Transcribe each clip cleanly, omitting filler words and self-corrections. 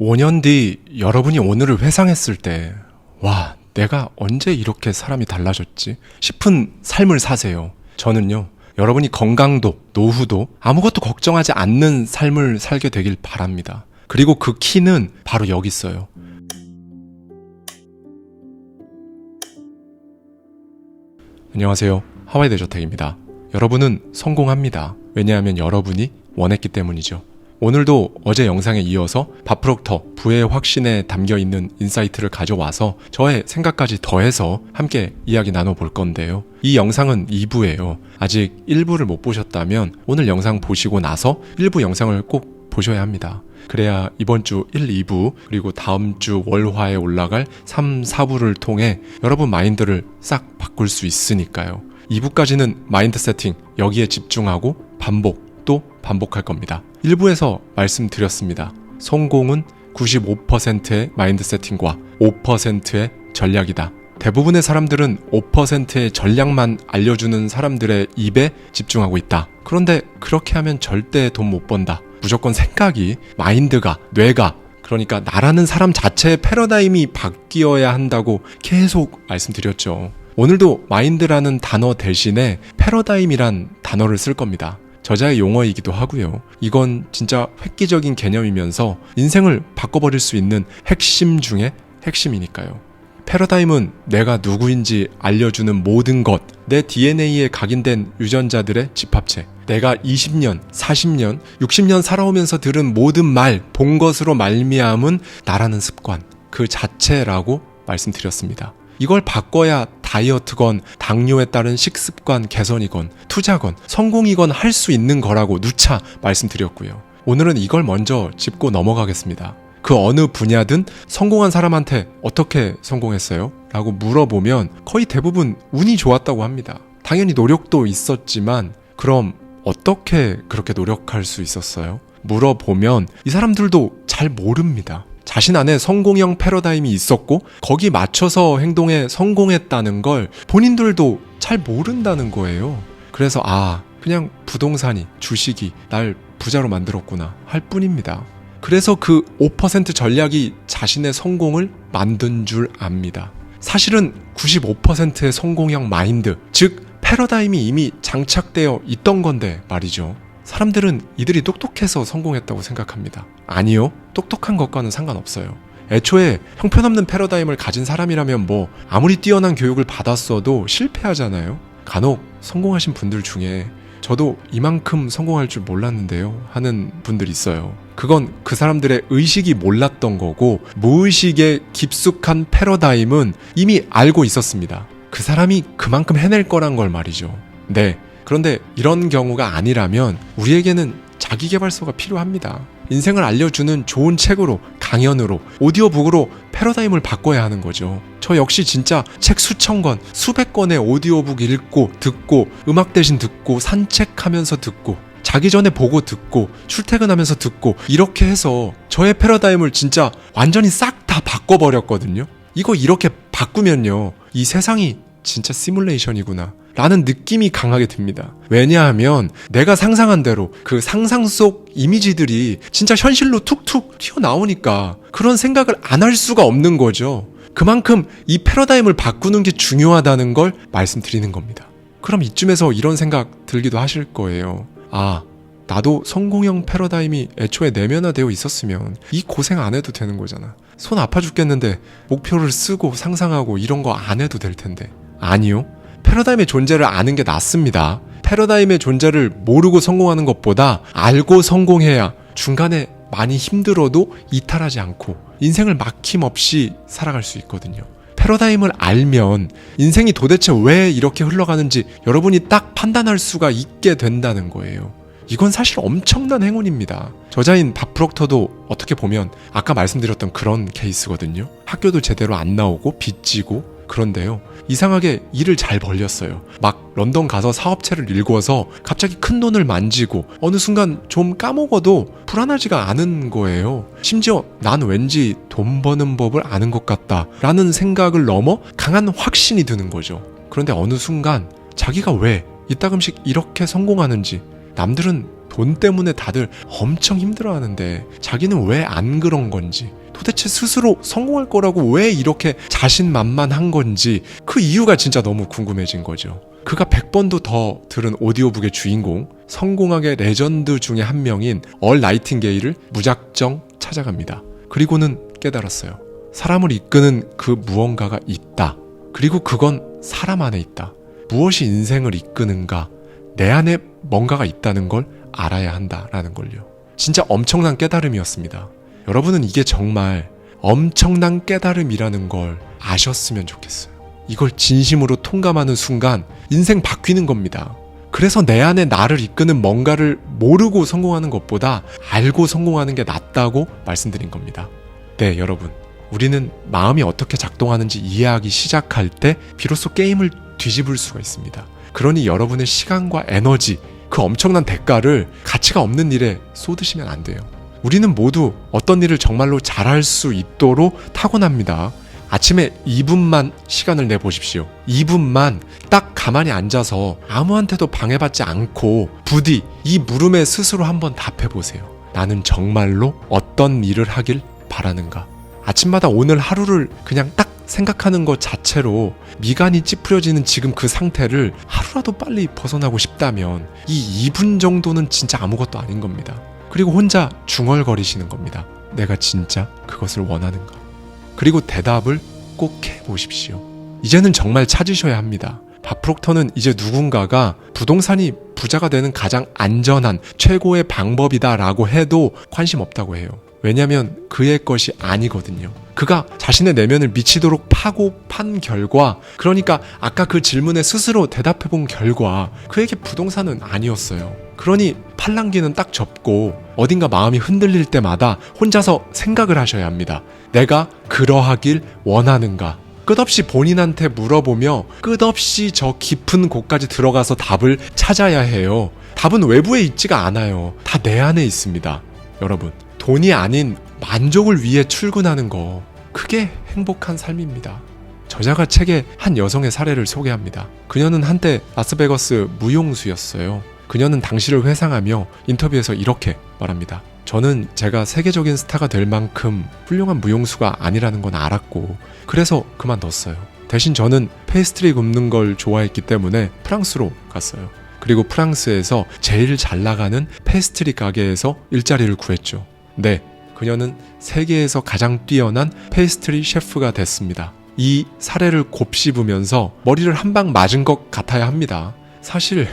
5년 뒤 여러분이 오늘을 회상했을 때, 와, 내가 언제 이렇게 사람이 달라졌지? 싶은 삶을 사세요. 저는요, 여러분이 건강도, 노후도 아무것도 걱정하지 않는 삶을 살게 되길 바랍니다. 그리고 그 키는 바로 여기 있어요. 안녕하세요. 하와이 대저택입니다. 여러분은 성공합니다. 왜냐하면 여러분이 원했기 때문이죠. 오늘도 어제 영상에 이어서 밥 프록터 부의 확신에 담겨있는 인사이트를 가져와서 저의 생각까지 더해서 함께 이야기 나눠볼 건데요. 이 영상은 2부예요. 아직 1부를 못 보셨다면 오늘 영상 보시고 나서 1부 영상을 꼭 보셔야 합니다. 그래야 이번 주 1, 2부 그리고 다음 주 월화에 올라갈 3, 4부를 통해 여러분 마인드를 싹 바꿀 수 있으니까요. 2부까지는 마인드 세팅 여기에 집중하고 또 반복할 겁니다. 1부에서 말씀드렸습니다. 성공은 95%의 마인드 세팅과 5%의 전략이다. 대부분의 사람들은 5%의 전략만 알려주는 사람들의 입에 집중하고 있다. 그런데 그렇게 하면 절대 돈 못 번다. 무조건 생각이, 마인드가, 뇌가, 그러니까 나라는 사람 자체의 패러다임이 바뀌어야 한다고 계속 말씀드렸죠. 오늘도 마인드라는 단어 대신에 패러다임이란 단어를 쓸 겁니다. 저자의 용어이기도 하고요. 이건 진짜 획기적인 개념이면서 인생을 바꿔버릴 수 있는 핵심 중에 핵심이니까요. 패러다임은 내가 누구인지 알려주는 모든 것, 내 DNA에 각인된 유전자들의 집합체, 내가 20년, 40년, 60년 살아오면서 들은 모든 말, 본 것으로 말미암은 나라는 습관, 그 자체라고 말씀드렸습니다. 이걸 바꿔야 다이어트건 당뇨에 따른 식습관 개선이건 투자건 성공이건 할 수 있는 거라고 누차 말씀드렸고요. 오늘은 이걸 먼저 짚고 넘어가겠습니다. 그 어느 분야든 성공한 사람한테 어떻게 성공했어요? 라고 물어보면 거의 대부분 운이 좋았다고 합니다. 당연히 노력도 있었지만 그럼 어떻게 그렇게 노력할 수 있었어요? 물어보면 이 사람들도 잘 모릅니다. 자신 안에 성공형 패러다임이 있었고 거기 맞춰서 행동에 성공했다는 걸 본인들도 잘 모른다는 거예요. 그래서 그냥 부동산이, 주식이 날 부자로 만들었구나 할 뿐입니다. 그래서 그 5% 전략이 자신의 성공을 만든 줄 압니다. 사실은 95%의 성공형 마인드, 즉 패러다임이 이미 장착되어 있던 건데 말이죠. 사람들은 이들이 똑똑해서 성공했다고 생각합니다. 아니요. 똑똑한 것과는 상관없어요. 애초에 형편없는 패러다임을 가진 사람이라면 아무리 뛰어난 교육을 받았어도 실패하잖아요. 간혹 성공하신 분들 중에 저도 이만큼 성공할 줄 몰랐는데요 하는 분들이 있어요. 그건 그 사람들의 의식이 몰랐던 거고 무의식의 깊숙한 패러다임은 이미 알고 있었습니다. 그 사람이 그만큼 해낼 거란 걸 말이죠. 네. 그런데 이런 경우가 아니라면 우리에게는 자기계발서가 필요합니다. 인생을 알려주는 좋은 책으로, 강연으로, 오디오북으로 패러다임을 바꿔야 하는 거죠. 저 역시 진짜 책 수천 권, 수백 권의 오디오북 읽고, 듣고, 음악 대신 듣고, 산책하면서 듣고, 자기 전에 보고 듣고, 출퇴근하면서 듣고 이렇게 해서 저의 패러다임을 진짜 완전히 싹 다 바꿔버렸거든요. 이거 이렇게 바꾸면요. 이 세상이 진짜 시뮬레이션이구나 라는 느낌이 강하게 듭니다. 왜냐하면 내가 상상한 대로 그 상상 속 이미지들이 진짜 현실로 툭툭 튀어나오니까 그런 생각을 안 할 수가 없는 거죠. 그만큼 이 패러다임을 바꾸는 게 중요하다는 걸 말씀드리는 겁니다. 그럼 이쯤에서 이런 생각 들기도 하실 거예요. 나도 성공형 패러다임이 애초에 내면화되어 있었으면 이 고생 안 해도 되는 거잖아. 손 아파 죽겠는데 목표를 쓰고 상상하고 이런 거 안 해도 될 텐데. 아니요. 패러다임의 존재를 아는 게 낫습니다. 패러다임의 존재를 모르고 성공하는 것보다 알고 성공해야 중간에 많이 힘들어도 이탈하지 않고 인생을 막힘없이 살아갈 수 있거든요. 패러다임을 알면 인생이 도대체 왜 이렇게 흘러가는지 여러분이 딱 판단할 수가 있게 된다는 거예요. 이건 사실 엄청난 행운입니다. 저자인 밥 프록터도 어떻게 보면 아까 말씀드렸던 그런 케이스거든요. 학교도 제대로 안 나오고 빚지고 그런데요. 이상하게 일을 잘 벌렸어요. 막 런던 가서 사업체를 일궈서 갑자기 큰 돈을 만지고 어느 순간 좀 까먹어도 불안하지가 않은 거예요. 심지어 난 왠지 돈 버는 법을 아는 것 같다 라는 생각을 넘어 강한 확신이 드는 거죠. 그런데 어느 순간 자기가 왜 이따금씩 이렇게 성공하는지 남들은 돈 때문에 다들 엄청 힘들어하는데 자기는 왜 안 그런 건지, 도대체 스스로 성공할 거라고 왜 이렇게 자신만만한 건지 그 이유가 진짜 너무 궁금해진 거죠. 그가 100번도 더 들은 오디오북의 주인공, 성공학의 레전드 중에 한 명인 얼 나이팅게일을 무작정 찾아갑니다. 그리고는 깨달았어요. 사람을 이끄는 그 무언가가 있다. 그리고 그건 사람 안에 있다. 무엇이 인생을 이끄는가? 내 안에 뭔가가 있다는 걸 알아야 한다라는 걸요. 진짜 엄청난 깨달음이었습니다. 여러분은 이게 정말 엄청난 깨달음이라는 걸 아셨으면 좋겠어요. 이걸 진심으로 통감하는 순간 인생 바뀌는 겁니다. 그래서 내 안에 나를 이끄는 뭔가를 모르고 성공하는 것보다 알고 성공하는 게 낫다고 말씀드린 겁니다. 네, 여러분. 우리는 마음이 어떻게 작동하는지 이해하기 시작할 때 비로소 게임을 뒤집을 수가 있습니다. 그러니 여러분의 시간과 에너지, 그 엄청난 대가를 가치가 없는 일에 쏟으시면 안 돼요. 우리는 모두 어떤 일을 정말로 잘할 수 있도록 타고납니다. 아침에 2분만 시간을 내보십시오. 2분만 딱 가만히 앉아서 아무한테도 방해받지 않고 부디 이 물음에 스스로 한번 답해보세요. 나는 정말로 어떤 일을 하길 바라는가? 아침마다 오늘 하루를 그냥 딱 생각하는 것 자체로 미간이 찌푸려지는 지금 그 상태를 하루라도 빨리 벗어나고 싶다면 이 2분 정도는 진짜 아무것도 아닌 겁니다. 그리고 혼자 중얼거리시는 겁니다. 내가 진짜 그것을 원하는가? 그리고 대답을 꼭 해보십시오. 이제는 정말 찾으셔야 합니다. 밥 프록터는 이제 누군가가 부동산이 부자가 되는 가장 안전한 최고의 방법이다라고 해도 관심 없다고 해요. 왜냐하면 그의 것이 아니거든요. 그가 자신의 내면을 미치도록 파고 판 결과, 그러니까 아까 그 질문에 스스로 대답해본 결과 그에게 부동산은 아니었어요. 그러니 팔랑귀는 딱 접고 어딘가 마음이 흔들릴 때마다 혼자서 생각을 하셔야 합니다. 내가 그러하길 원하는가? 끝없이 본인한테 물어보며 끝없이 저 깊은 곳까지 들어가서 답을 찾아야 해요. 답은 외부에 있지가 않아요. 다 내 안에 있습니다. 여러분, 돈이 아닌 만족을 위해 출근하는 거, 그게 행복한 삶입니다. 저자가 책에 한 여성의 사례를 소개합니다. 그녀는 한때 라스베거스 무용수였어요. 그녀는 당시를 회상하며 인터뷰에서 이렇게 말합니다. 저는 제가 세계적인 스타가 될 만큼 훌륭한 무용수가 아니라는 건 알았고 그래서 그만뒀어요. 대신 저는 페이스트리 굽는 걸 좋아했기 때문에 프랑스로 갔어요. 그리고 프랑스에서 제일 잘 나가는 페이스트리 가게에서 일자리를 구했죠. 네, 그녀는 세계에서 가장 뛰어난 페이스트리 셰프가 됐습니다. 이 사례를 곱씹으면서 머리를 한 방 맞은 것 같아야 합니다. 사실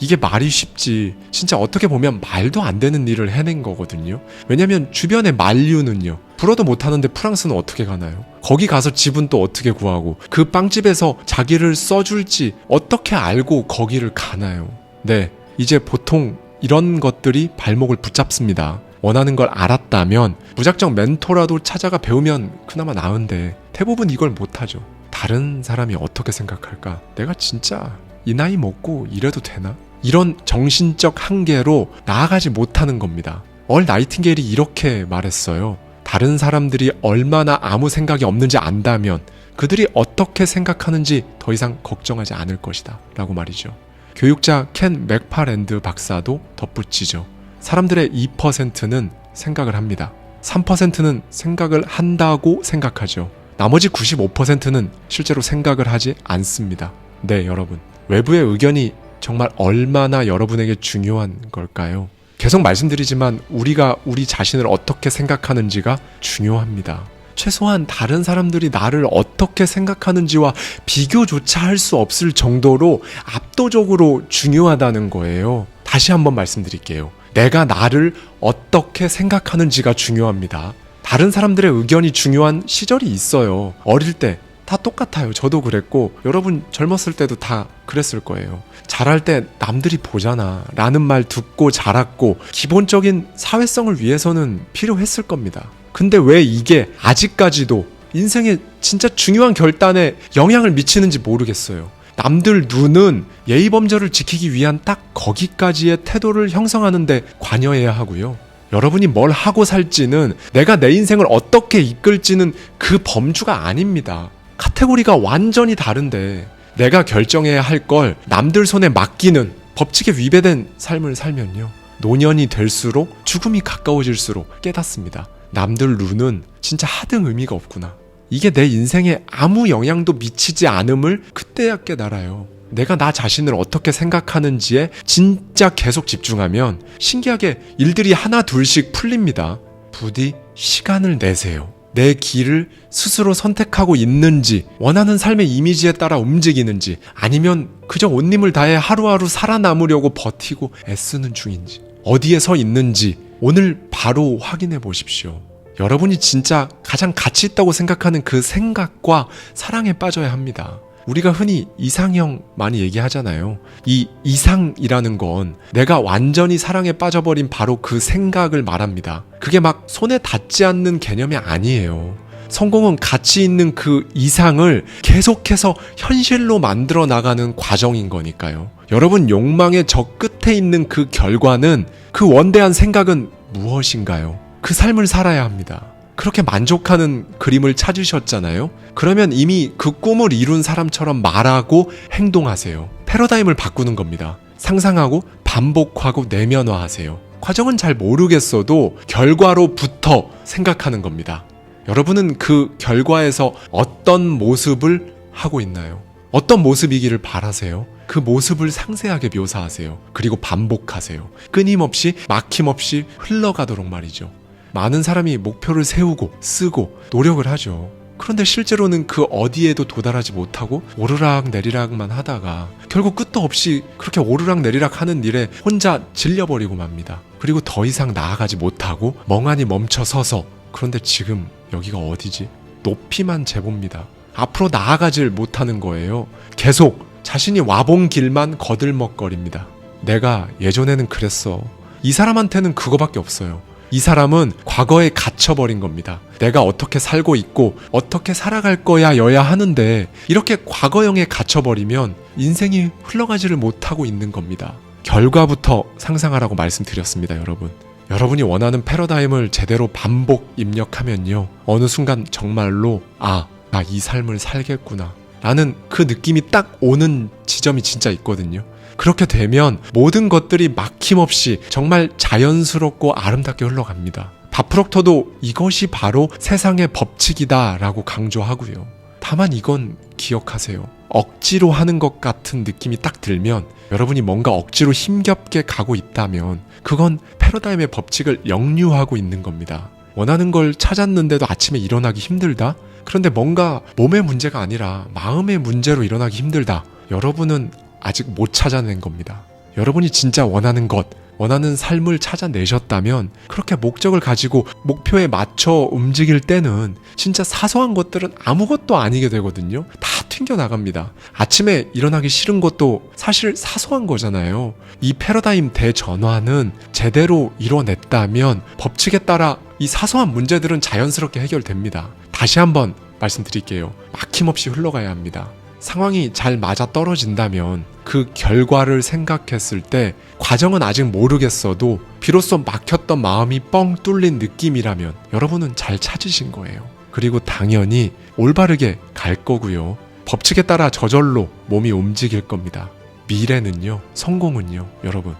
이게 말이 쉽지 진짜 어떻게 보면 말도 안 되는 일을 해낸 거거든요. 왜냐면 주변의 만류는요, 불어도 못하는데 프랑스는 어떻게 가나요? 거기 가서 집은 또 어떻게 구하고 그 빵집에서 자기를 써줄지 어떻게 알고 거기를 가나요? 네, 이제 보통 이런 것들이 발목을 붙잡습니다. 원하는 걸 알았다면 무작정 멘토라도 찾아가 배우면 그나마 나은데 대부분 이걸 못하죠. 다른 사람이 어떻게 생각할까? 내가 진짜 이 나이 먹고 이래도 되나? 이런 정신적 한계로 나아가지 못하는 겁니다. 얼 나이팅게일이 이렇게 말했어요. 다른 사람들이 얼마나 아무 생각이 없는지 안다면 그들이 어떻게 생각하는지 더 이상 걱정하지 않을 것이다 라고 말이죠. 교육자 켄 맥파랜드 박사도 덧붙이죠. 사람들의 2%는 생각을 합니다. 3%는 생각을 한다고 생각하죠. 나머지 95%는 실제로 생각을 하지 않습니다. 네, 여러분. 외부의 의견이 정말 얼마나 여러분에게 중요한 걸까요? 계속 말씀드리지만 우리가 우리 자신을 어떻게 생각하는지가 중요합니다. 최소한 다른 사람들이 나를 어떻게 생각하는지와 비교조차 할 수 없을 정도로 압도적으로 중요하다는 거예요. 다시 한번 말씀드릴게요. 내가 나를 어떻게 생각하는지가 중요합니다. 다른 사람들의 의견이 중요한 시절이 있어요. 어릴 때 다 똑같아요. 저도 그랬고 여러분 젊었을 때도 다 그랬을 거예요. 잘할 때 남들이 보잖아 라는 말 듣고 자랐고 기본적인 사회성을 위해서는 필요했을 겁니다. 근데 왜 이게 아직까지도 인생의 진짜 중요한 결단에 영향을 미치는지 모르겠어요. 남들 눈은 예의범절을 지키기 위한 딱 거기까지의 태도를 형성하는데 관여해야 하고요. 여러분이 뭘 하고 살지는, 내가 내 인생을 어떻게 이끌지는 그 범주가 아닙니다. 카테고리가 완전히 다른데 내가 결정해야 할 걸 남들 손에 맡기는 법칙에 위배된 삶을 살면요, 노년이 될수록 죽음이 가까워질수록 깨닫습니다. 남들 눈은 진짜 하등 의미가 없구나. 이게 내 인생에 아무 영향도 미치지 않음을 그때야 깨달아요. 내가 나 자신을 어떻게 생각하는지에 진짜 계속 집중하면 신기하게 일들이 하나 둘씩 풀립니다. 부디 시간을 내세요. 내 길을 스스로 선택하고 있는지, 원하는 삶의 이미지에 따라 움직이는지, 아니면 그저 온 힘을 다해 하루하루 살아남으려고 버티고 애쓰는 중인지, 어디에 서 있는지 오늘 바로 확인해 보십시오. 여러분이 진짜 가장 가치 있다고 생각하는 그 생각과 사랑에 빠져야 합니다. 우리가 흔히 이상형 많이 얘기하잖아요. 이 이상이라는 건 내가 완전히 사랑에 빠져버린 바로 그 생각을 말합니다. 그게 막 손에 닿지 않는 개념이 아니에요. 성공은 가치 있는 그 이상을 계속해서 현실로 만들어 나가는 과정인 거니까요. 여러분 욕망의 저 끝에 있는 그 결과는, 그 원대한 생각은 무엇인가요? 그 삶을 살아야 합니다. 그렇게 만족하는 그림을 찾으셨잖아요. 그러면 이미 그 꿈을 이룬 사람처럼 말하고 행동하세요. 패러다임을 바꾸는 겁니다. 상상하고 반복하고 내면화하세요. 과정은 잘 모르겠어도 결과로부터 생각하는 겁니다. 여러분은 그 결과에서 어떤 모습을 하고 있나요? 어떤 모습이기를 바라세요? 그 모습을 상세하게 묘사하세요. 그리고 반복하세요. 끊임없이 막힘없이 흘러가도록 말이죠. 많은 사람이 목표를 세우고 쓰고 노력을 하죠. 그런데 실제로는 그 어디에도 도달하지 못하고 오르락 내리락만 하다가 결국 끝도 없이 그렇게 오르락 내리락 하는 일에 혼자 질려버리고 맙니다. 그리고 더 이상 나아가지 못하고 멍하니 멈춰서서, 그런데 지금 여기가 어디지? 높이만 재봅니다. 앞으로 나아가질 못하는 거예요. 계속 자신이 와본 길만 거들먹거립니다. 내가 예전에는 그랬어. 이 사람한테는 그거밖에 없어요. 이 사람은 과거에 갇혀버린 겁니다. 내가 어떻게 살고 있고 어떻게 살아갈 거야 여야 하는데 이렇게 과거형에 갇혀버리면 인생이 흘러가지를 못하고 있는 겁니다. 결과부터 상상하라고 말씀드렸습니다, 여러분. 여러분이 원하는 패러다임을 제대로 반복 입력하면요, 어느 순간 정말로 나 이 삶을 살겠구나 라는 그 느낌이 딱 오는 지점이 진짜 있거든요. 그렇게 되면 모든 것들이 막힘없이 정말 자연스럽고 아름답게 흘러갑니다. 바프록터도 이것이 바로 세상의 법칙이다 라고 강조하고요. 다만 이건 기억하세요. 억지로 하는 것 같은 느낌이 딱 들면, 여러분이 뭔가 억지로 힘겹게 가고 있다면 그건 패러다임의 법칙을 역류하고 있는 겁니다. 원하는 걸 찾았는데도 아침에 일어나기 힘들다? 그런데 뭔가 몸의 문제가 아니라 마음의 문제로 일어나기 힘들다. 여러분은 아직 못 찾아낸 겁니다. 여러분이 진짜 원하는 것, 원하는 삶을 찾아내셨다면 그렇게 목적을 가지고 목표에 맞춰 움직일 때는 진짜 사소한 것들은 아무것도 아니게 되거든요. 다 튕겨나갑니다. 아침에 일어나기 싫은 것도 사실 사소한 거잖아요. 이 패러다임 대전환은 제대로 이뤄냈다면 법칙에 따라 이 사소한 문제들은 자연스럽게 해결됩니다. 다시 한번 말씀드릴게요. 막힘없이 흘러가야 합니다. 상황이 잘 맞아 떨어진다면 그 결과를 생각했을 때 과정은 아직 모르겠어도 비로소 막혔던 마음이 뻥 뚫린 느낌이라면 여러분은 잘 찾으신 거예요. 그리고 당연히 올바르게 갈 거고요. 법칙에 따라 저절로 몸이 움직일 겁니다. 미래는요, 성공은요, 여러분,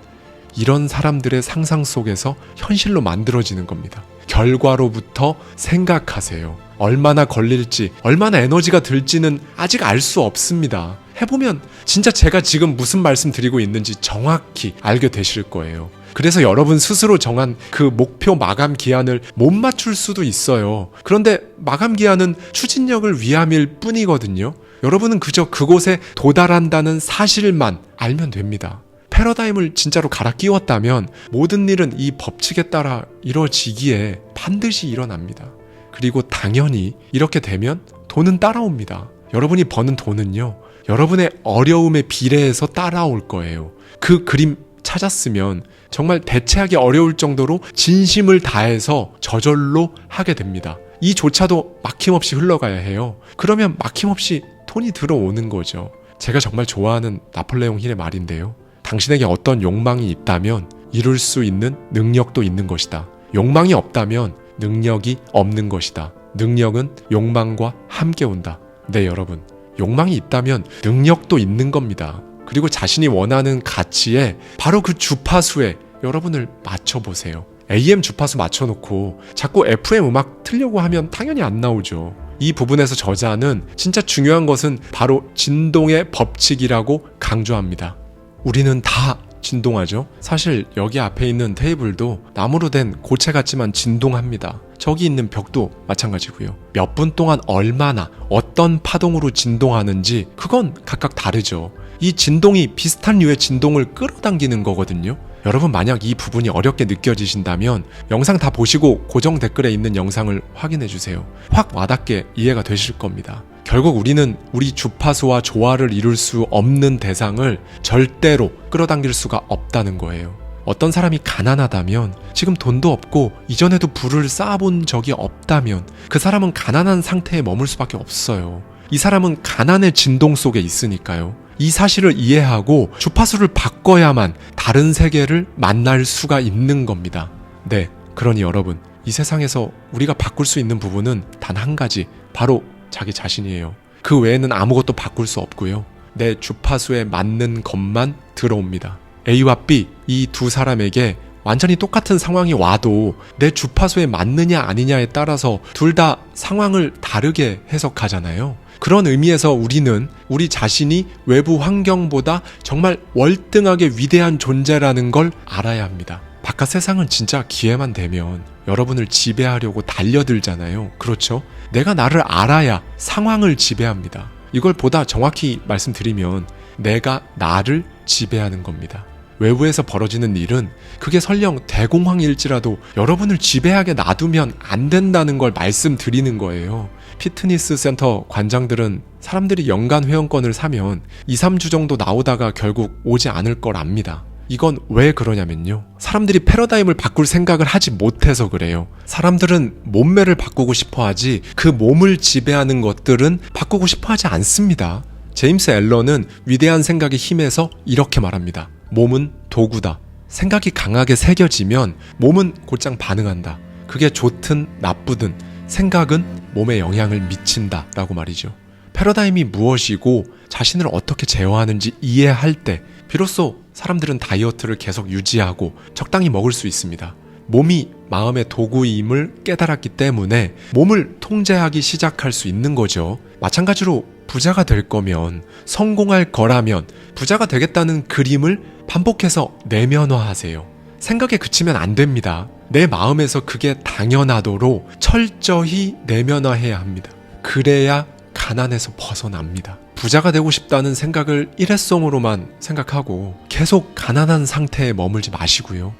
이런 사람들의 상상 속에서 현실로 만들어지는 겁니다. 결과로부터 생각하세요. 얼마나 걸릴지, 얼마나 에너지가 들지는 아직 알 수 없습니다. 해보면 진짜 제가 지금 무슨 말씀 드리고 있는지 정확히 알게 되실 거예요. 그래서 여러분 스스로 정한 그 목표 마감 기한을 못 맞출 수도 있어요. 그런데 마감 기한은 추진력을 위함일 뿐이거든요. 여러분은 그저 그곳에 도달한다는 사실만 알면 됩니다. 패러다임을 진짜로 갈아 끼웠다면 모든 일은 이 법칙에 따라 이루어지기에 반드시 일어납니다. 그리고 당연히 이렇게 되면 돈은 따라옵니다. 여러분이 버는 돈은요, 여러분의 어려움에 비례해서 따라올 거예요. 그 그림 찾았으면 정말 대체하기 어려울 정도로 진심을 다해서 저절로 하게 됩니다. 이조차도 막힘없이 흘러가야 해요. 그러면 막힘없이 돈이 들어오는 거죠. 제가 정말 좋아하는 나폴레옹 힐의 말인데요. 당신에게 어떤 욕망이 있다면 이룰 수 있는 능력도 있는 것이다. 욕망이 없다면 능력이 없는 것이다. 능력은 욕망과 함께 온다. 네, 여러분, 욕망이 있다면 능력도 있는 겁니다. 그리고 자신이 원하는 가치에 바로 그 주파수에 여러분을 맞춰보세요. AM 주파수 맞춰놓고 자꾸 FM 음악 틀려고 하면 당연히 안 나오죠. 이 부분에서 저자는 진짜 중요한 것은 바로 진동의 법칙이라고 강조합니다. 우리는 다 진동하죠. 사실 여기 앞에 있는 테이블도 나무로 된 고체 같지만 진동합니다. 저기 있는 벽도 마찬가지고요. 몇 분 동안 얼마나 어떤 파동으로 진동하는지 그건 각각 다르죠. 이 진동이 비슷한 류의 진동을 끌어당기는 거거든요. 여러분 만약 이 부분이 어렵게 느껴지신다면 영상 다 보시고 고정 댓글에 있는 영상을 확인해 주세요. 확 와닿게 이해가 되실 겁니다. 결국 우리는 우리 주파수와 조화를 이룰 수 없는 대상을 절대로 끌어당길 수가 없다는 거예요. 어떤 사람이 가난하다면, 지금 돈도 없고 이전에도 부를 쌓아본 적이 없다면 그 사람은 가난한 상태에 머물 수밖에 없어요. 이 사람은 가난의 진동 속에 있으니까요. 이 사실을 이해하고 주파수를 바꿔야만 다른 세계를 만날 수가 있는 겁니다. 네, 그러니 여러분, 이 세상에서 우리가 바꿀 수 있는 부분은 단 한 가지, 바로 자기 자신이에요. 그 외에는 아무것도 바꿀 수 없고요. 내 주파수에 맞는 것만 들어옵니다. A와 B, 이 두 사람에게 완전히 똑같은 상황이 와도 내 주파수에 맞느냐 아니냐에 따라서 둘 다 상황을 다르게 해석하잖아요. 그런 의미에서 우리는 우리 자신이 외부 환경보다 정말 월등하게 위대한 존재라는 걸 알아야 합니다. 바깥 세상은 진짜 기회만 되면 여러분을 지배하려고 달려들잖아요. 그렇죠? 내가 나를 알아야 상황을 지배합니다. 이걸 보다 정확히 말씀드리면 내가 나를 지배하는 겁니다. 외부에서 벌어지는 일은 그게 설령 대공황일지라도 여러분을 지배하게 놔두면 안 된다는 걸 말씀드리는 거예요. 피트니스 센터 관장들은 사람들이 연간 회원권을 사면 2, 3주 정도 나오다가 결국 오지 않을 걸 압니다. 이건 왜 그러냐면요. 사람들이 패러다임을 바꿀 생각을 하지 못해서 그래요. 사람들은 몸매를 바꾸고 싶어 하지 그 몸을 지배하는 것들은 바꾸고 싶어 하지 않습니다. 제임스 앨런은 위대한 생각의 힘에서 이렇게 말합니다. 몸은 도구다. 생각이 강하게 새겨지면 몸은 곧장 반응한다. 그게 좋든 나쁘든 생각은 몸에 영향을 미친다 라고 말이죠. 패러다임이 무엇이고 자신을 어떻게 제어하는지 이해할 때 비로소 사람들은 다이어트를 계속 유지하고 적당히 먹을 수 있습니다. 몸이 마음의 도구임을 깨달았기 때문에 몸을 통제하기 시작할 수 있는 거죠. 마찬가지로 부자가 될 거면, 성공할 거라면 부자가 되겠다는 그림을 반복해서 내면화하세요. 생각에 그치면 안 됩니다. 내 마음에서 그게 당연하도록 철저히 내면화해야 합니다. 그래야 가난에서 벗어납니다. 부자가 되고 싶다는 생각을 일회성으로만 생각하고 계속 가난한 상태에 머물지 마시고요.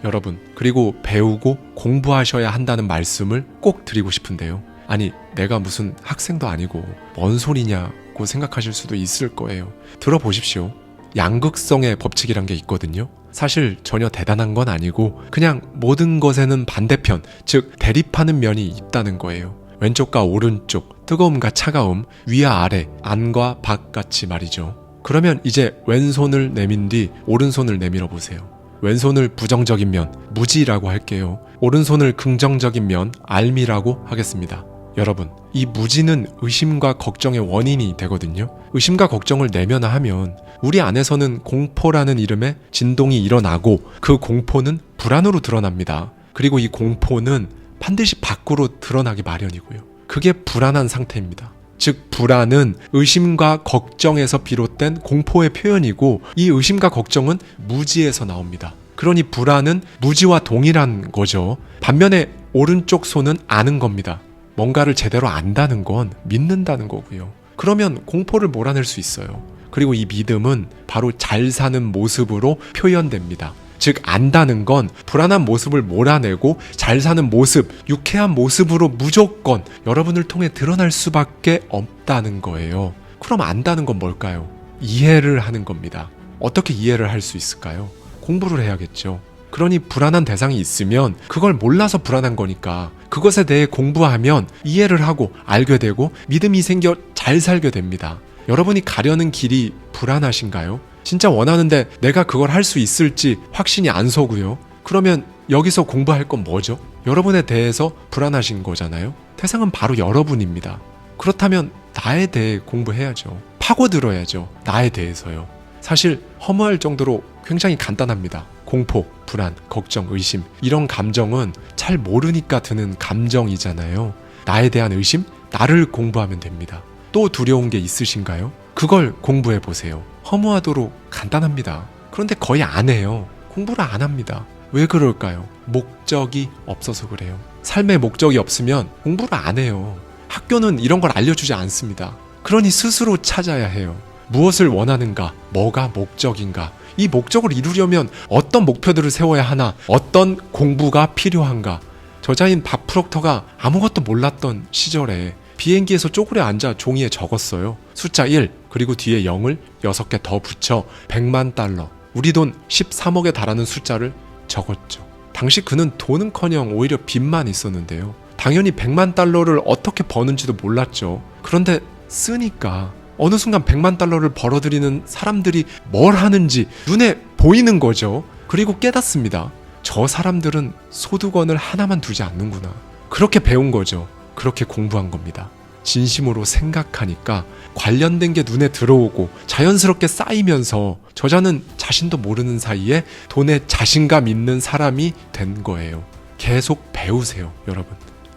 여러분, 그리고 배우고 공부하셔야 한다는 말씀을 꼭 드리고 싶은데요. 아니, 내가 무슨 학생도 아니고 뭔 소리냐고 생각하실 수도 있을 거예요. 들어보십시오. 양극성의 법칙이란 게 있거든요. 사실 전혀 대단한 건 아니고 그냥 모든 것에는 반대편, 즉 대립하는 면이 있다는 거예요. 왼쪽과 오른쪽, 뜨거움과 차가움, 위와 아래, 안과 밖같이 말이죠. 그러면 이제 왼손을 내민 뒤 오른손을 내밀어 보세요. 왼손을 부정적인 면, 무지라고 할게요. 오른손을 긍정적인 면, 알미라고 하겠습니다. 여러분, 이 무지는 의심과 걱정의 원인이 되거든요. 의심과 걱정을 내면화하면 우리 안에서는 공포라는 이름의 진동이 일어나고 그 공포는 불안으로 드러납니다. 그리고 이 공포는 반드시 밖으로 드러나기 마련이고요. 그게 불안한 상태입니다. 즉 불안은 의심과 걱정에서 비롯된 공포의 표현이고 이 의심과 걱정은 무지에서 나옵니다. 그러니 불안은 무지와 동일한 거죠. 반면에 오른쪽 손은 아는 겁니다. 뭔가를 제대로 안다는 건 믿는다는 거고요. 그러면 공포를 몰아낼 수 있어요. 그리고 이 믿음은 바로 잘 사는 모습으로 표현됩니다. 즉 안다는 건 불안한 모습을 몰아내고 잘 사는 모습, 유쾌한 모습으로 무조건 여러분을 통해 드러날 수밖에 없다는 거예요. 그럼 안다는 건 뭘까요? 이해를 하는 겁니다. 어떻게 이해를 할 수 있을까요? 공부를 해야겠죠. 그러니 불안한 대상이 있으면 그걸 몰라서 불안한 거니까 그것에 대해 공부하면 이해를 하고 알게 되고 믿음이 생겨 잘 살게 됩니다. 여러분이 가려는 길이 불안하신가요? 진짜 원하는데 내가 그걸 할 수 있을지 확신이 안 서고요. 그러면 여기서 공부할 건 뭐죠? 여러분에 대해서 불안하신 거잖아요. 대상은 바로 여러분입니다. 그렇다면 나에 대해 공부해야죠. 파고들어야죠. 나에 대해서요. 사실 허무할 정도로 굉장히 간단합니다. 공포, 불안, 걱정, 의심, 이런 감정은 잘 모르니까 드는 감정이잖아요. 나에 대한 의심? 나를 공부하면 됩니다. 또 두려운 게 있으신가요? 그걸 공부해 보세요. 허무하도록 간단합니다. 그런데 거의 안 해요. 공부를 안 합니다. 왜 그럴까요? 목적이 없어서 그래요. 삶의 목적이 없으면 공부를 안 해요. 학교는 이런 걸 알려주지 않습니다. 그러니 스스로 찾아야 해요. 무엇을 원하는가? 뭐가 목적인가? 이 목적을 이루려면 어떤 목표들을 세워야 하나? 어떤 공부가 필요한가? 저자인 밥 프록터가 아무것도 몰랐던 시절에 비행기에서 쪼그려 앉아 종이에 적었어요. 숫자 1, 그리고 뒤에 0을 6개 더 붙여 100만 달러, 우리 돈 13억에 달하는 숫자를 적었죠. 당시 그는 돈은커녕 오히려 빚만 있었는데요. 당연히 100만 달러를 어떻게 버는지도 몰랐죠. 그런데 쓰니까 어느 순간 100만 달러를 벌어들이는 사람들이 뭘 하는지 눈에 보이는 거죠. 그리고 깨닫습니다. 저 사람들은 소득원을 하나만 두지 않는구나. 그렇게 배운 거죠. 그렇게 공부한 겁니다. 진심으로 생각하니까 관련된 게 눈에 들어오고 자연스럽게 쌓이면서 저자는 자신도 모르는 사이에 돈에 자신감 있는 사람이 된 거예요. 계속 배우세요, 여러분.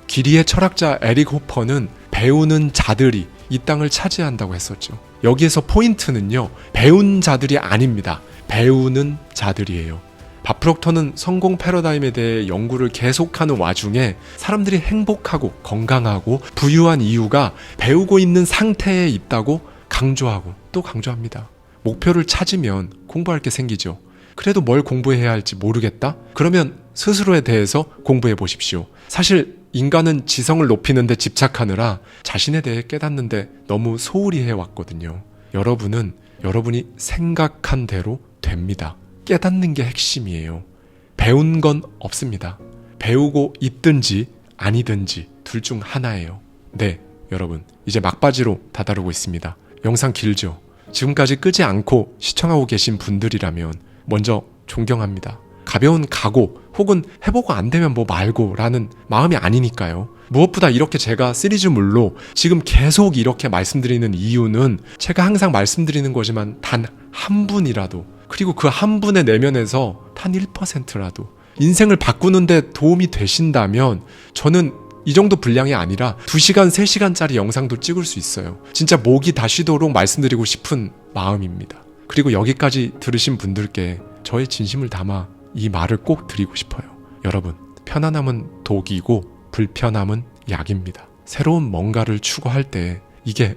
기리의 철학자 에릭 호퍼는 배우는 자들이 이 땅을 차지한다고 했었죠. 여기에서 포인트는요, 배운 자들이 아닙니다. 배우는 자들이에요. 밥 프록터는 성공 패러다임에 대해 연구를 계속하는 와중에 사람들이 행복하고 건강하고 부유한 이유가 배우고 있는 상태에 있다고 강조하고 또 강조합니다. 목표를 찾으면 공부할 게 생기죠. 그래도 뭘 공부해야 할지 모르겠다? 그러면 스스로에 대해서 공부해 보십시오. 사실 인간은 지성을 높이는 데 집착하느라 자신에 대해 깨닫는데 너무 소홀히 해왔거든요. 여러분은 여러분이 생각한 대로 됩니다. 깨닫는 게 핵심이에요. 배운 건 없습니다. 배우고 있든지 아니든지 둘 중 하나예요. 네, 여러분, 이제 막바지로 다다르고 있습니다. 영상 길죠? 지금까지 끄지 않고 시청하고 계신 분들이라면 먼저 존경합니다. 가벼운 각오 혹은 해보고 안 되면 뭐 말고 라는 마음이 아니니까요. 무엇보다 이렇게 제가 시리즈물로 지금 계속 이렇게 말씀드리는 이유는 제가 항상 말씀드리는 거지만 단 한 분이라도, 그리고 그 한 분의 내면에서 단 1%라도 인생을 바꾸는데 도움이 되신다면 저는 이 정도 분량이 아니라 2시간, 3시간짜리 영상도 찍을 수 있어요. 진짜 목이 다 쉬도록 말씀드리고 싶은 마음입니다. 그리고 여기까지 들으신 분들께 저의 진심을 담아 이 말을 꼭 드리고 싶어요. 여러분, 편안함은 독이고 불편함은 약입니다. 새로운 뭔가를 추구할 때 이게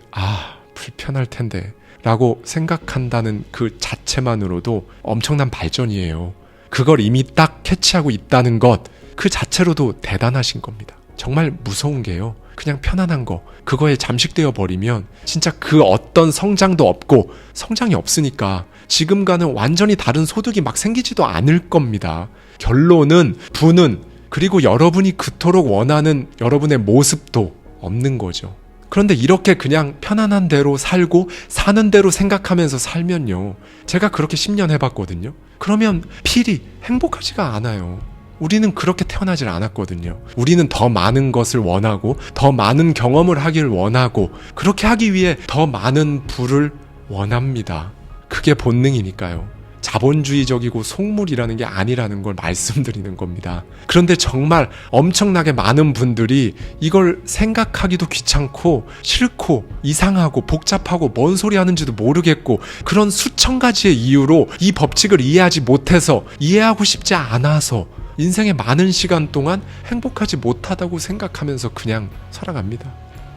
불편할 텐데 라고 생각한다는 그 자체만으로도 엄청난 발전이에요. 그걸 이미 딱 캐치하고 있다는 것, 그 자체로도 대단하신 겁니다. 정말 무서운 게요, 그냥 편안한 거, 그거에 잠식되어 버리면 진짜 그 어떤 성장도 없고, 성장이 없으니까 지금과는 완전히 다른 소득이 막 생기지도 않을 겁니다. 결론은 부는, 그리고 여러분이 그토록 원하는 여러분의 모습도 없는 거죠. 그런데 이렇게 그냥 편안한 대로 살고 사는 대로 생각하면서 살면요, 제가 그렇게 10년 해봤거든요. 그러면 필히 행복하지가 않아요. 우리는 그렇게 태어나질 않았거든요. 우리는 더 많은 것을 원하고 더 많은 경험을 하기를 원하고 그렇게 하기 위해 더 많은 부를 원합니다. 그게 본능이니까요. 자본주의적이고 속물이라는 게 아니라는 걸 말씀드리는 겁니다. 그런데 정말 엄청나게 많은 분들이 이걸 생각하기도 귀찮고 싫고 이상하고 복잡하고 뭔 소리 하는지도 모르겠고 그런 수천 가지의 이유로 이 법칙을 이해하지 못해서, 이해하고 싶지 않아서 인생의 많은 시간 동안 행복하지 못하다고 생각하면서 그냥 살아갑니다.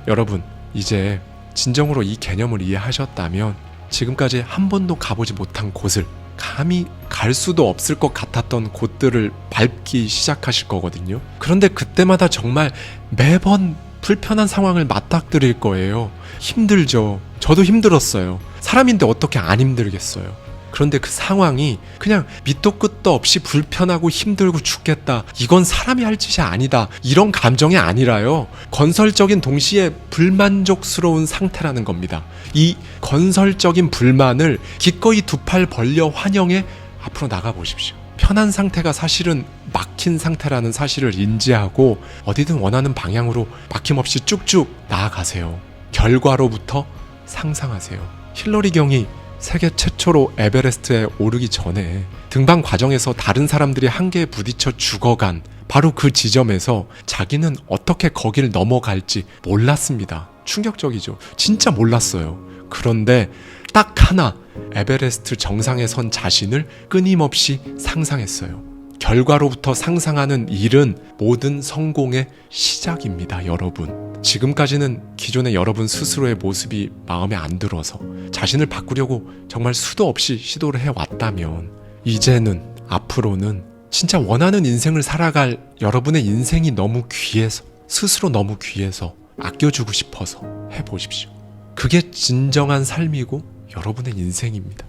여러분, 이제 진정으로 이 개념을 이해하셨다면 지금까지 한 번도 가보지 못한 곳을, 감히 갈 수도 없을 것 같았던 곳들을 밟기 시작하실 거거든요. 그런데 그때마다 정말 매번 불편한 상황을 맞닥뜨릴 거예요. 힘들죠. 저도 힘들었어요. 사람인데 어떻게 안 힘들겠어요. 그런데 그 상황이 그냥 밑도 끝도 없이 불편하고 힘들고 죽겠다, 이건 사람이 할 짓이 아니다, 이런 감정이 아니라요, 건설적인 동시에 불만족스러운 상태라는 겁니다. 이 건설적인 불만을 기꺼이 두 팔 벌려 환영해 앞으로 나가보십시오. 편한 상태가 사실은 막힌 상태라는 사실을 인지하고 어디든 원하는 방향으로 막힘없이 쭉쭉 나아가세요. 결과로부터 상상하세요. 힐러리 경이 세계 최초로 에베레스트에 오르기 전에 등반 과정에서 다른 사람들이 한계에 부딪혀 죽어간 바로 그 지점에서 자기는 어떻게 거길 넘어갈지 몰랐습니다. 충격적이죠. 진짜 몰랐어요. 그런데 딱 하나, 에베레스트 정상에 선 자신을 끊임없이 상상했어요. 결과로부터 상상하는 일은 모든 성공의 시작입니다, 여러분. 지금까지는 기존의 여러분 스스로의 모습이 마음에 안 들어서 자신을 바꾸려고 정말 수도 없이 시도를 해왔다면, 이제는, 앞으로는 진짜 원하는 인생을 살아갈 여러분의 인생이 너무 귀해서, 스스로 너무 귀해서 아껴주고 싶어서 해보십시오. 그게 진정한 삶이고 여러분의 인생입니다.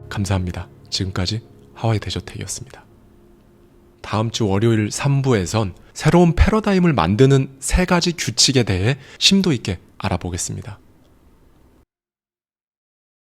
감사합니다. 지금까지 하와이 데저테이였습니다. 다음 주 월요일 3부에선 새로운 패러다임을 만드는 3가지 규칙에 대해 심도 있게 알아보겠습니다.